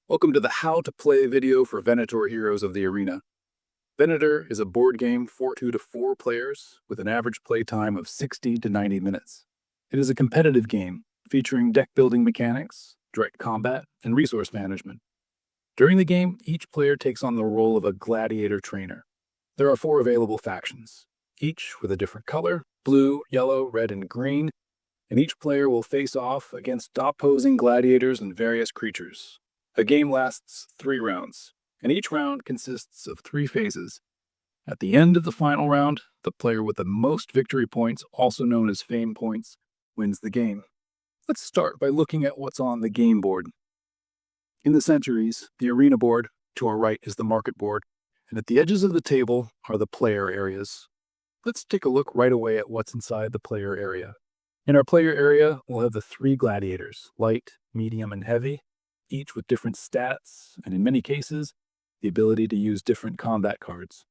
Welcome to the How to Play video for Venator Heroes of the Arena. Venator is a board game for 2 to 4 players with an average play time of 60 to 90 minutes. It is a competitive game featuring deck building mechanics, direct combat, and resource management. During the game, each player takes on the role of a gladiator trainer. There are 4 available factions, each with a different color: blue, yellow, red, and green, and each player will face off against opposing gladiators and various creatures. A game lasts 3 rounds, and each round consists of 3 phases. At the end of the final round, the player with the most victory points, also known as fame points, wins the game. Let's start by looking at what's on the game board. In the center is the arena board, to our right is the market board, and at the edges of the table are the player areas. Let's take a look right away at what's inside the player area. In our player area, we'll have the 3 gladiators, light, medium, and heavy, each with different stats, and in many cases, the ability to use different combat cards.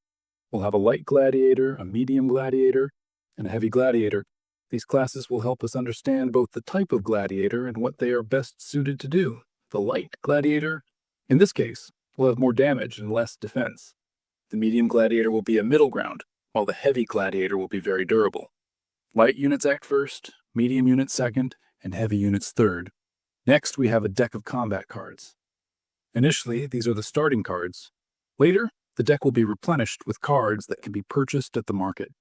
We'll have a light gladiator, a medium gladiator, and a heavy gladiator. These classes will help us understand both the type of gladiator and what they are best suited to do. The light gladiator, in this case, will have more damage and less defense. The medium gladiator will be a middle ground, while the heavy gladiator will be very durable. Light units act first, medium units second, and heavy units third. Next, we have a deck of combat cards. Initially, these are the starting cards. Later, the deck will be replenished with cards that can be purchased at the market.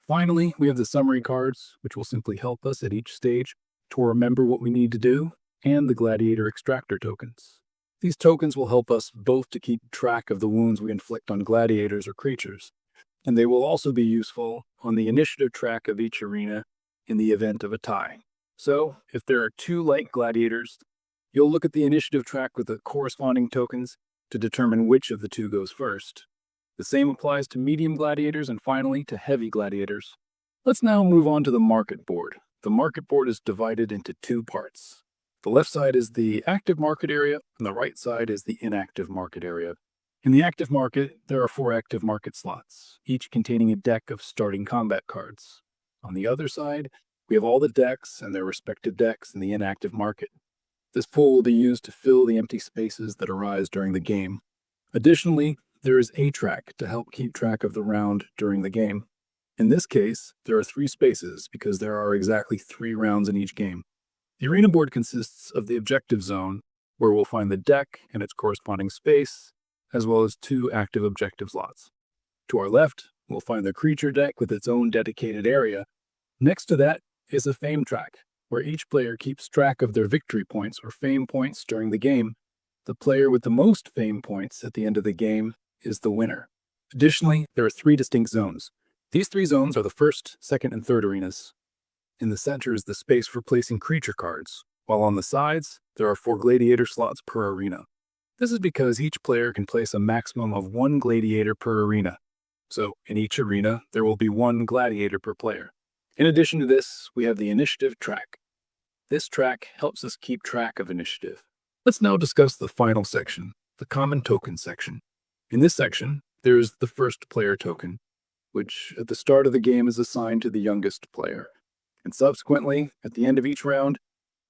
Finally, we have the summary cards, which will simply help us at each stage to remember what we need to do, and the gladiator extractor tokens. These tokens will help us both to keep track of the wounds we inflict on gladiators or creatures, and they will also be useful on the initiative track of each arena in the event of a tie. So, if there are 2 light gladiators, you'll look at the initiative track with the corresponding tokens to determine which of the 2 goes first. The same applies to medium gladiators and finally to heavy gladiators. Let's now move on to the market board. The market board is divided into 2 parts. The left side is the active market area, and the right side is the inactive market area. In the active market, there are 4 active market slots, each containing a deck of starting combat cards. On the other side, we have all the decks and their respective decks in the inactive market. This pool will be used to fill the empty spaces that arise during the game. Additionally, there is a track to help keep track of the round during the game. In this case, there are 3 spaces because there are exactly 3 rounds in each game. The arena board consists of the objective zone, where we'll find the deck and its corresponding space, as well as 2 active objective slots. To our left, we'll find the creature deck with its own dedicated area. Next to that is a fame track, where each player keeps track of their victory points or fame points during the game. The player with the most fame points at the end of the game is the winner. Additionally, there are 3 distinct zones. These 3 zones are the first, second, and third arenas. In the center is the space for placing creature cards, while on the sides, there are 4 gladiator slots per arena. This is because each player can place a maximum of 1 gladiator per arena. So, in each arena, there will be 1 gladiator per player. In addition to this, we have the initiative track. This track helps us keep track of initiative. Let's now discuss the final section, the common token section. In this section, there is the first player token, which at the start of the game is assigned to the youngest player, and subsequently, at the end of each round,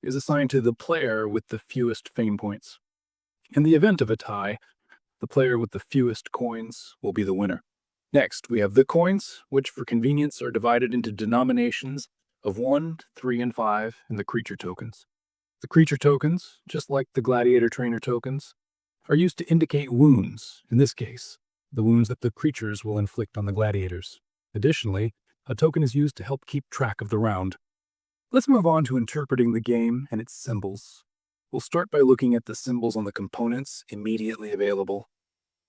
is assigned to the player with the fewest fame points. In the event of a tie, the player with the fewest coins will be the winner. Next, we have the coins, which for convenience are divided into denominations of 1, 3, and 5 in the creature tokens. The creature tokens, just like the gladiator trainer tokens, are used to indicate wounds, in this case, the wounds that the creatures will inflict on the gladiators. Additionally, a token is used to help keep track of the round. Let's move on to interpreting the game and its symbols. We'll start by looking at the symbols on the components immediately available.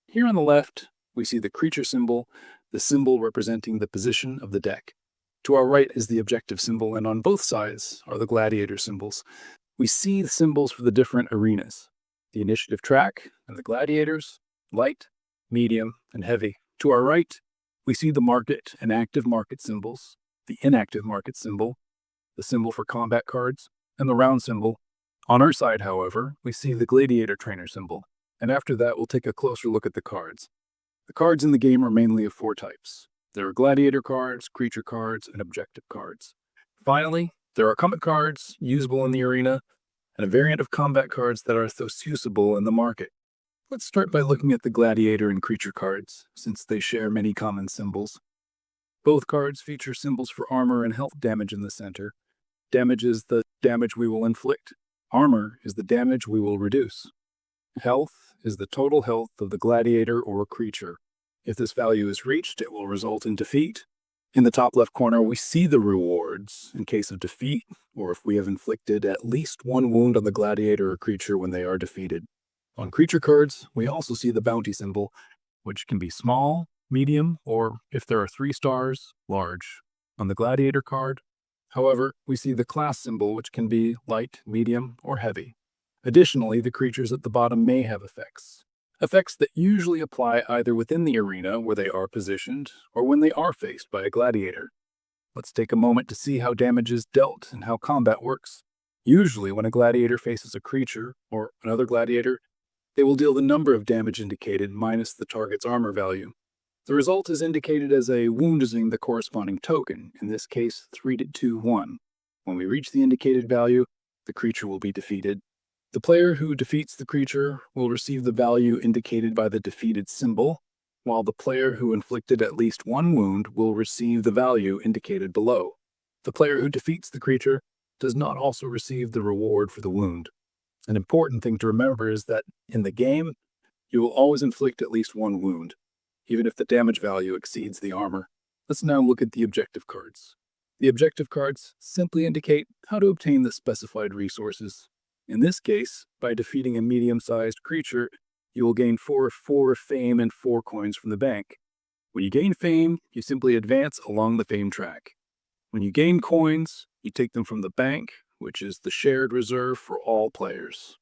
Here on the left, we see the creature symbol, the symbol representing the position of the deck. To our right is the objective symbol, and on both sides are the gladiator symbols. We see the symbols for the different arenas: the initiative track and the gladiators, light, medium, and heavy. To our right, we see the market and active market symbols, the inactive market symbol, the symbol for combat cards, and the round symbol. On our side, however, we see the gladiator trainer symbol, and after that we'll take a closer look at the cards. The cards in the game are mainly of 4 types. There are gladiator cards, creature cards, and objective cards. Finally, there are combat cards, usable in the arena, and a variant of combat cards that are thus usable in the market. Let's start by looking at the gladiator and creature cards, since they share many common symbols. Both cards feature symbols for armor and health damage in the center. Damage is the damage we will inflict. Armor is the damage we will reduce. Health is the total health of the gladiator or creature. If this value is reached, it will result in defeat. In the top left corner, we see the rewards in case of defeat, or if we have inflicted at least one wound on the gladiator or creature when they are defeated. On creature cards, we also see the bounty symbol, which can be small, medium, or if there are 3 stars, large. On the gladiator card, however, we see the class symbol, which can be light, medium, or heavy. Additionally, the creatures at the bottom may have effects. Effects that usually apply either within the arena where they are positioned or when they are faced by a gladiator. Let's take a moment to see how damage is dealt and how combat works. Usually, when a gladiator faces a creature or another gladiator, they will deal the number of damage indicated minus the target's armor value. The result is indicated as a wound using the corresponding token, in this case 3-2-1. When we reach the indicated value, the creature will be defeated. The player who defeats the creature will receive the value indicated by the defeated symbol, while the player who inflicted at least one wound will receive the value indicated below. The player who defeats the creature does not also receive the reward for the wound. An important thing to remember is that in the game, you will always inflict at least one wound, even if the damage value exceeds the armor. Let's now look at the objective cards. The objective cards simply indicate how to obtain the specified resources. In this case, by defeating a medium-sized creature, you will gain 4 fame and 4 coins from the bank. When you gain fame, you simply advance along the fame track. When you gain coins, you take them from the bank, which is the shared reserve for all players.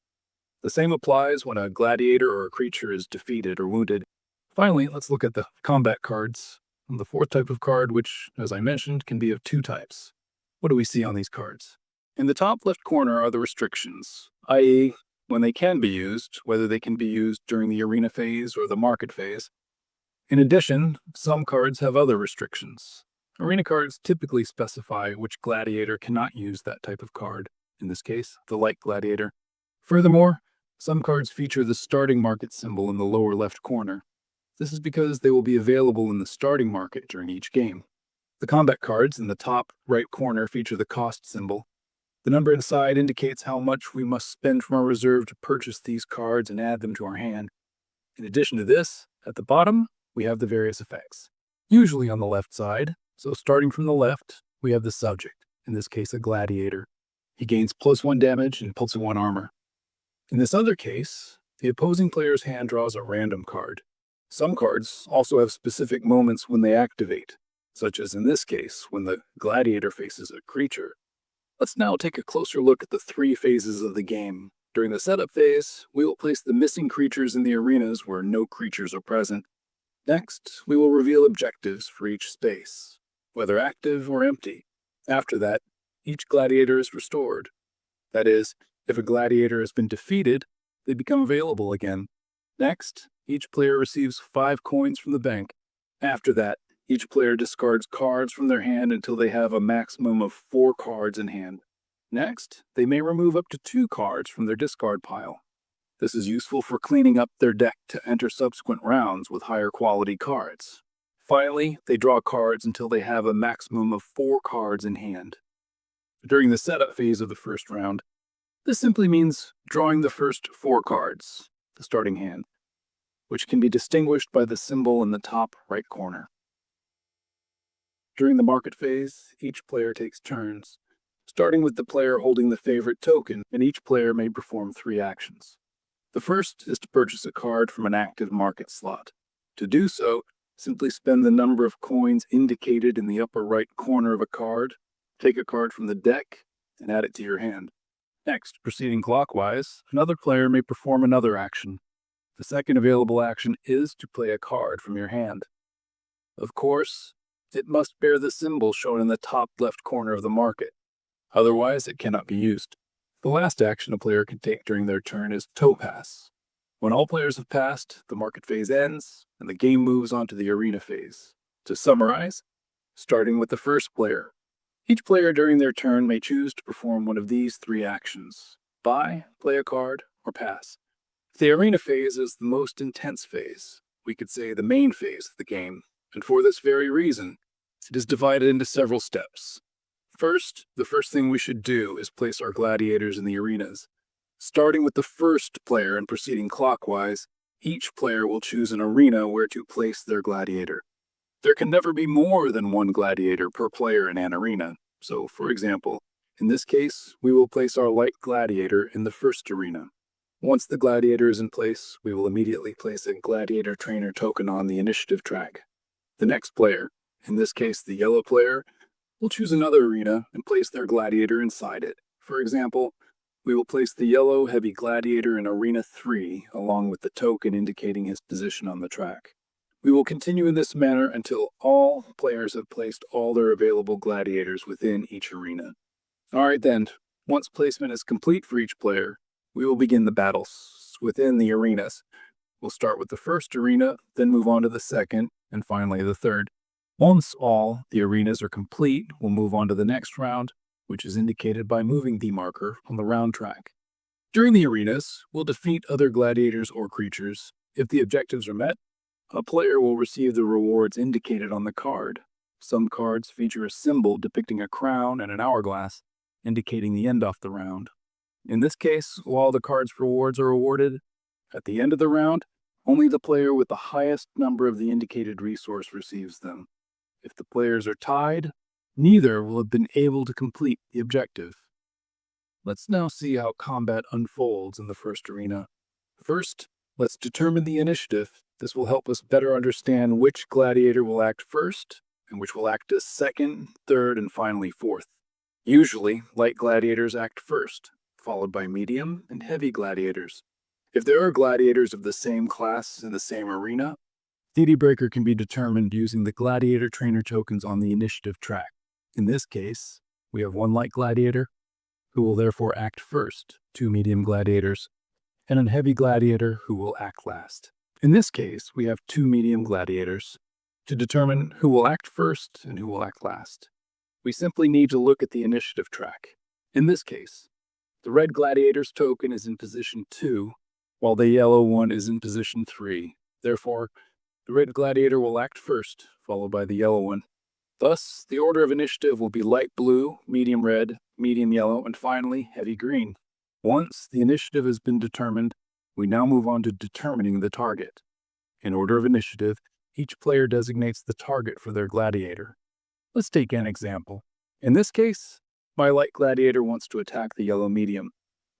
The same applies when a gladiator or a creature is defeated or wounded. Finally, let's look at the combat cards. The 4th type of card, which, as I mentioned, can be of 2 types. What do we see on these cards? In the top left corner are the restrictions, i.e., when they can be used, whether they can be used during the arena phase or the market phase. In addition, some cards have other restrictions. Arena cards typically specify which gladiator cannot use that type of card, in this case, the light gladiator. Furthermore, some cards feature the starting market symbol in the lower left corner. This is because they will be available in the starting market during each game. The combat cards in the top right corner feature the cost symbol. The number inside indicates how much we must spend from our reserve to purchase these cards and add them to our hand. In addition to this, at the bottom, we have the various effects, usually on the left side. So starting from the left, we have the subject, in this case a gladiator. He gains +1 damage and +1 armor. In this other case, the opposing player's hand draws a random card. Some cards also have specific moments when they activate, such as in this case, when the gladiator faces a creature. Let's now take a closer look at the 3 phases of the game. During the setup phase, we will place the missing creatures in the arenas where no creatures are present. Next, we will reveal objectives for each space, whether active or empty. After that, each gladiator is restored. That is, if a gladiator has been defeated, they become available again. Next, each player receives 5 coins from the bank. After that, each player discards cards from their hand until they have a maximum of 4 cards in hand. Next, they may remove up to 2 cards from their discard pile. This is useful for cleaning up their deck to enter subsequent rounds with higher quality cards. Finally, they draw cards until they have a maximum of 4 cards in hand. During the setup phase of the first round, this simply means drawing the first 4 cards, the starting hand, which can be distinguished by the symbol in the top right corner. During the market phase, each player takes turns, starting with the player holding the favorite token, and each player may perform 3 actions. The first is to purchase a card from an active market slot. To do so, simply spend the number of coins indicated in the upper right corner of a card, take a card from the deck, and add it to your hand. Next, proceeding clockwise, another player may perform another action. The second available action is to play a card from your hand. Of course, it must bear the symbol shown in the top left corner of the market. Otherwise, it cannot be used. The last action a player can take during their turn is toe pass. When all players have passed, the market phase ends, and the game moves on to the arena phase. To summarize, starting with the first player. Each player during their turn may choose to perform one of these 3 actions. buy, play a card, or pass. The arena phase is the most intense phase. We could say the main phase of the game, and for this very reason, it is divided into several steps. First, the first thing we should do is place our gladiators in the arenas. Starting with the first player and proceeding clockwise, each player will choose an arena where to place their gladiator. There can never be more than one gladiator per player in an arena. So, for example, in this case, we will place our light gladiator in the first arena. Once the gladiator is in place, we will immediately place a gladiator trainer token on the initiative track. The next player, in this case the yellow player, will choose another arena and place their gladiator inside it. For example, we will place the yellow heavy gladiator in Arena 3 along with the token indicating his position on the track. We will continue in this manner until all players have placed all their available gladiators within each arena. Alright then, once placement is complete for each player, we will begin the battles within the arenas. We'll start with the first arena, then move on to the second, and finally the third. Once all the arenas are complete, we'll move on to the next round, which is indicated by moving the marker on the round track. During the arenas, we'll defeat other gladiators or creatures. If the objectives are met, a player will receive the rewards indicated on the card. Some cards feature a symbol depicting a crown and an hourglass, indicating the end of the round. In this case, while the card's rewards are awarded, at the end of the round, only the player with the highest number of the indicated resource receives them. If the players are tied, neither will have been able to complete the objective. Let's now see how combat unfolds in the first arena. First, let's determine the initiative. This will help us better understand which gladiator will act first, and which will act as second, third, and finally fourth. Usually, light gladiators act first, followed by medium and heavy gladiators. If there are gladiators of the same class in the same arena, DD Breaker can be determined using the gladiator trainer tokens on the initiative track. In this case, we have one light gladiator, who will therefore act first, two medium gladiators, and a heavy gladiator who will act last. In this case, we have two medium gladiators. To determine who will act first and who will act last, we simply need to look at the initiative track. In this case, the red gladiator's token is in position 2, while the yellow one is in position 3. Therefore, the red gladiator will act first, followed by the yellow one. Thus, the order of initiative will be light blue, medium red, medium yellow, and finally, heavy green. Once the initiative has been determined, we now move on to determining the target. In order of initiative, each player designates the target for their gladiator. Let's take an example. In this case, my light gladiator wants to attack the yellow medium.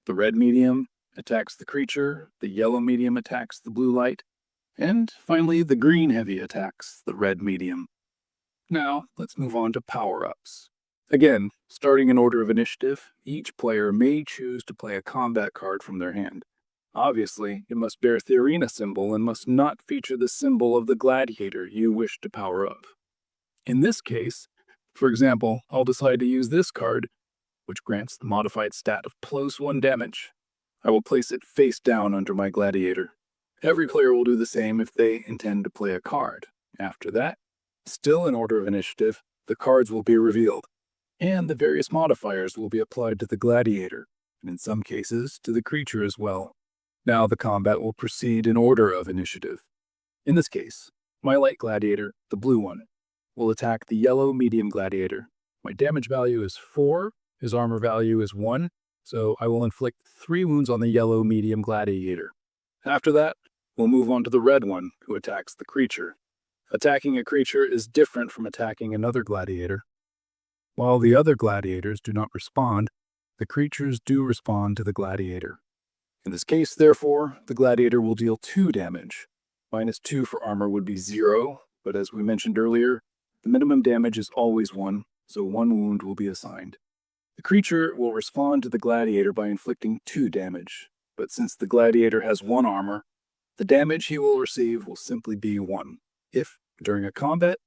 The red medium attacks the creature, the yellow medium attacks the blue light, and finally the green heavy attacks the red medium. Now, let's move on to power-ups. Again, starting in order of initiative, each player may choose to play a combat card from their hand. Obviously, it must bear the arena symbol and must not feature the symbol of the gladiator you wish to power up. In this case, for example, I'll decide to use this card, which grants the modified stat of +1 damage. I will place it face down under my gladiator. Every player will do the same if they intend to play a card. After that, still in order of initiative, the cards will be revealed, and the various modifiers will be applied to the gladiator, and in some cases to the creature as well. Now the combat will proceed in order of initiative. In this case, my light gladiator, the blue one, will attack the yellow medium gladiator. My damage value is 4, his armor value is 1, so I will inflict 3 wounds on the yellow medium gladiator. After that, we'll move on to the red one, who attacks the creature. Attacking a creature is different from attacking another gladiator. While the other gladiators do not respond, the creatures do respond to the gladiator. In this case, therefore, the gladiator will deal 2 damage. -2 for armor would be 0, but as we mentioned earlier, the minimum damage is always 1, so 1 wound will be assigned. The creature will respond to the gladiator by inflicting 2 damage, but since the gladiator has 1 armor, the damage he will receive will simply be 1. If, during a combat,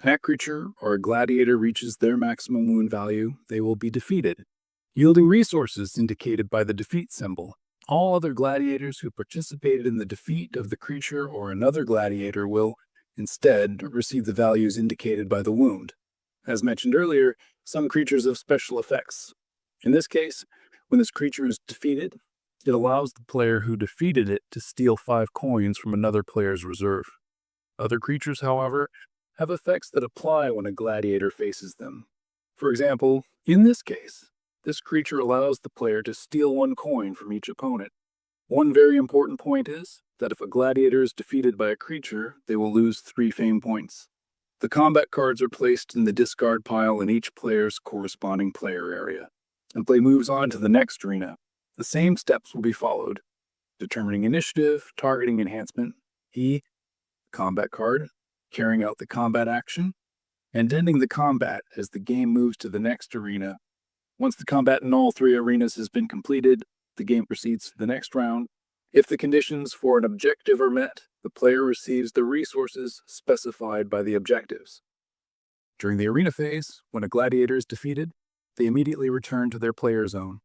that creature or a gladiator reaches their maximum wound value, they will be defeated, yielding resources indicated by the defeat symbol. All other gladiators who participated in the defeat of the creature or another gladiator will, instead, receive the values indicated by the wound. As mentioned earlier, some creatures have special effects. In this case, When this creature is defeated, it allows the player who defeated it to steal 5 coins from another player's reserve. Other creatures, however, have effects that apply when a gladiator faces them. For example, in this case, this creature allows the player to steal 1 coin from each opponent. One very important point is that if a gladiator is defeated by a creature, they will lose 3 fame points. The combat cards are placed in the discard pile in each player's corresponding player area, and play moves on to the next arena. The same steps will be followed: determining initiative, targeting enhancement, combat card, carrying out the combat action, and ending the combat as the game moves to the next arena. Once the combat in all 3 arenas has been completed, the game proceeds to the next round. If the conditions for an objective are met, the player receives the resources specified by the objectives. During the arena phase, when a gladiator is defeated, they immediately return to their player zone.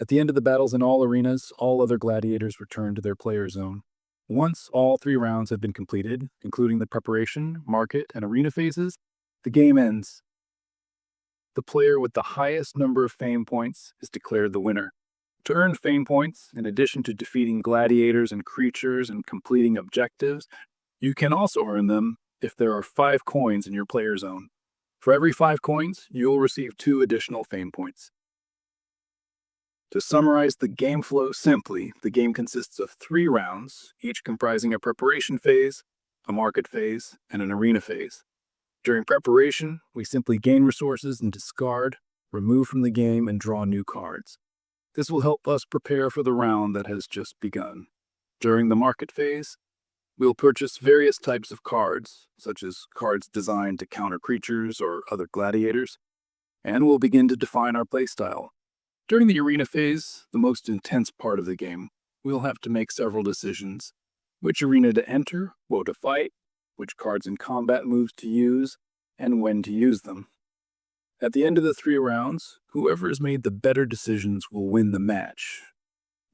At the end of the battles in all arenas, all other gladiators return to their player zone. Once all 3 rounds have been completed, including the preparation, market, and arena phases, the game ends. The player with the highest number of fame points is declared the winner. To earn fame points, in addition to defeating gladiators and creatures and completing objectives, you can also earn them if there are 5 coins in your player zone. For every 5 coins, you will receive 2 additional fame points. To summarize the game flow simply, the game consists of 3 rounds, each comprising a preparation phase, a market phase, and an arena phase. During preparation, we simply gain resources and discard, remove from the game, and draw new cards. This will help us prepare for the round that has just begun. During the market phase, we'll purchase various types of cards, such as cards designed to counter creatures or other gladiators, and we'll begin to define our playstyle. During the arena phase, the most intense part of the game, we'll have to make several decisions: which arena to enter, what to fight, which cards and combat moves to use, and when to use them. At the end of the 3 rounds, whoever has made the better decisions will win the match.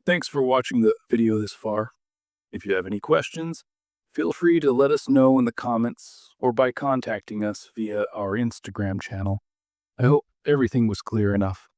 Thanks for watching the video this far. If you have any questions, feel free to let us know in the comments or by contacting us via our Instagram channel. I hope everything was clear enough.